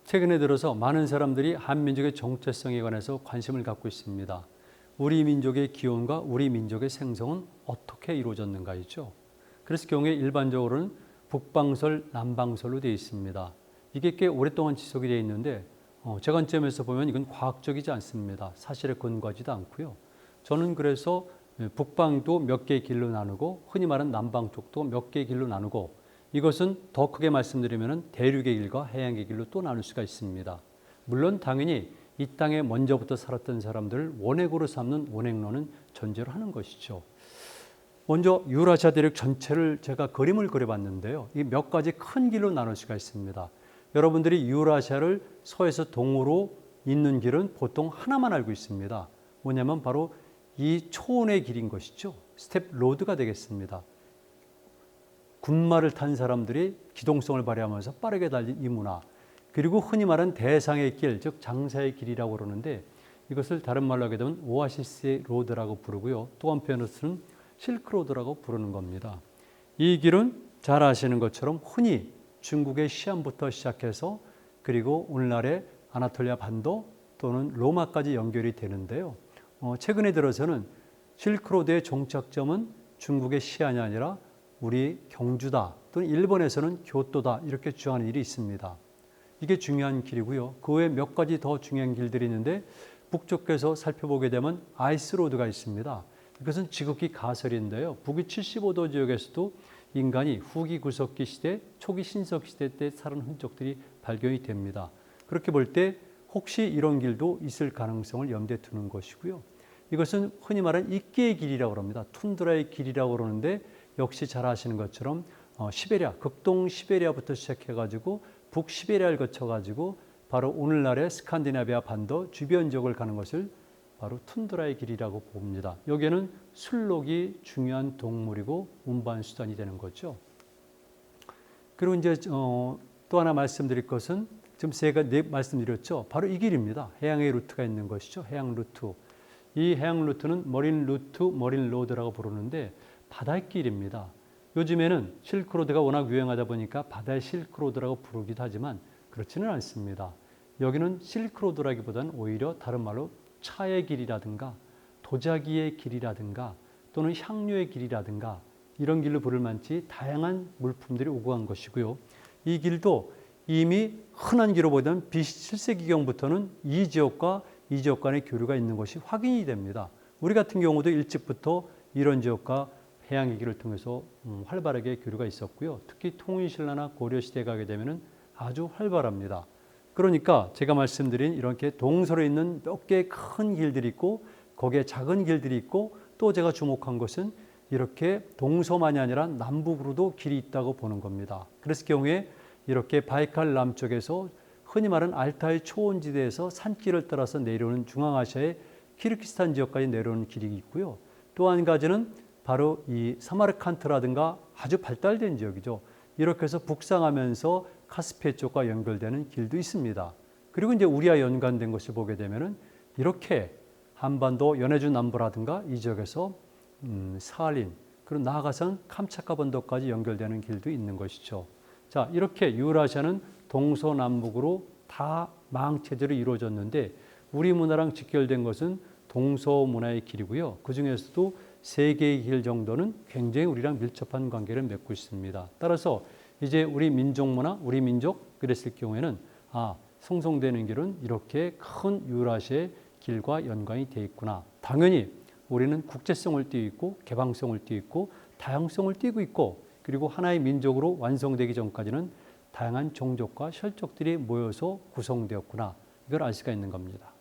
최근에 들어서 많은 사람들이 한민족의 정체성에 관해서 관심을 갖고 있습니다. 우리 민족의 기원과 우리 민족의 생성은 어떻게 이루어졌는가이죠. 그래서 경우에 일반적으로는 북방설, 남방설로 되어 있습니다. 이게 꽤 오랫동안 지속이 되어 있는데 제 관점에서 보면 이건 과학적이지 않습니다. 사실에 근거하지도 않고요. 저는 그래서 북방도 몇 개의 길로 나누고 흔히 말하는 남방 쪽도 몇 개의 길로 나누고 이것은 더 크게 말씀드리면 대륙의 길과 해양의 길로 또 나눌 수가 있습니다. 물론 당연히 이 땅에 먼저부터 살았던 사람들을 원액으로 삼는 원액론은 전제로 하는 것이죠. 먼저 유라시아 대륙 전체를 제가 그림을 그려봤는데요. 이 몇 가지 큰 길로 나눌 수가 있습니다. 여러분들이 유라시아를 서에서 동으로 잇는 길은 보통 하나만 알고 있습니다. 뭐냐면 바로 이 초원의 길인 것이죠. 스텝 로드가 되겠습니다. 군마를 탄 사람들이 기동성을 발휘하면서 빠르게 달린 이 문화, 그리고 흔히 말하는 대상의 길, 즉 장사의 길이라고 그러는데 이것을 다른 말로 하게 되면 오아시스의 로드라고 부르고요. 또 한편으로는 실크로드라고 부르는 겁니다. 이 길은 잘 아시는 것처럼 흔히 중국의 시안부터 시작해서 그리고 오늘날의 아나톨리아 반도 또는 로마까지 연결이 되는데요. 최근에 들어서는 실크로드의 종착점은 중국의 시안이 아니라 우리 경주다 또는 일본에서는 교토다 이렇게 주장하는 일이 있습니다. 이게 중요한 길이고요. 그 외에 몇 가지 더 중요한 길들이 있는데 북쪽에서 살펴보게 되면 아이스로드가 있습니다. 이것은 지극히 가설인데요. 북위 75도 지역에서도 인간이 후기 구석기 시대, 초기 신석 시대 때 살은 흔적들이 발견이 됩니다. 그렇게 볼 때 혹시 이런 길도 있을 가능성을 염두에 두는 것이고요. 이것은 흔히 말하는 이끼의 길이라고 합니다. 툰드라의 길이라고 그러는데 역시 잘 아시는 것처럼 시베리아, 극동 시베리아부터 시작해가지고 북시베리아를 거쳐가지고 바로 오늘날의 스칸디나비아 반도 주변 지역을 가는 것을 바로 툰드라의 길이라고 봅니다. 여기에는 술록이 중요한 동물이고 운반 수단이 되는 거죠. 그리고 이제 또 하나 말씀드릴 것은 지금 제가 말씀드렸죠. 바로 이 길입니다. 해양의 루트가 있는 것이죠. 해양 루트. 이 해양 루트는 머린 루트, 머린 로드라고 부르는데 바닷길입니다. 요즘에는 실크로드가 워낙 유행하다 보니까 바다의 실크로드라고 부르기도 하지만 그렇지는 않습니다. 여기는 실크로드라기보다는 오히려 다른 말로 차의 길이라든가 도자기의 길이라든가 또는 향료의 길이라든가 이런 길로 부를 만치 다양한 물품들이 오고 간 것이고요. 이 길도 이미 흔한 길로 보면 BC 7세기경부터는 이 지역과 이 지역 간의 교류가 있는 것이 확인이 됩니다. 우리 같은 경우도 일찍부터 이런 지역과 해양의 길을 통해서 활발하게 교류가 있었고요. 특히 통일신라나 고려시대에 가게 되면 아주 활발합니다. 그러니까 제가 말씀드린 이렇게 동서로 있는 몇 개의 큰 길들이 있고 거기에 작은 길들이 있고 또 제가 주목한 것은 이렇게 동서만이 아니라 남북으로도 길이 있다고 보는 겁니다. 그랬을 경우에 이렇게 바이칼 남쪽에서 흔히 말하는 알타이 초원지대에서 산길을 따라서 내려오는 중앙아시아의 키르기스탄 지역까지 내려오는 길이 있고요. 또 한 가지는 바로 이 사마르칸트라든가 아주 발달된 지역이죠. 이렇게 해서 북상하면서 카스피해 쪽과 연결되는 길도 있습니다. 그리고 이제 우리와 연관된 것을 보게 되면은 이렇게 한반도 연해주 남부라든가 이 지역에서 사할린 그리고 나아가서는 캄차카 번도까지 연결되는 길도 있는 것이죠. 자, 이렇게 유라시아는 동서남북으로 다 망체제로 이루어졌는데 우리 문화랑 직결된 것은 동서 문화의 길이고요. 그 중에서도 세 개의 길 정도는 굉장히 우리랑 밀접한 관계를 맺고 있습니다. 따라서 이제 우리 민족 문화, 우리 민족 그랬을 경우에는 성송되는 길은 이렇게 큰 유라시아의 길과 연관이 되어 있구나. 당연히 우리는 국제성을 띠고 있고 개방성을 띠고 있고 다양성을 띠고 있고 그리고 하나의 민족으로 완성되기 전까지는 다양한 종족과 혈족들이 모여서 구성되었구나. 이걸 알 수가 있는 겁니다.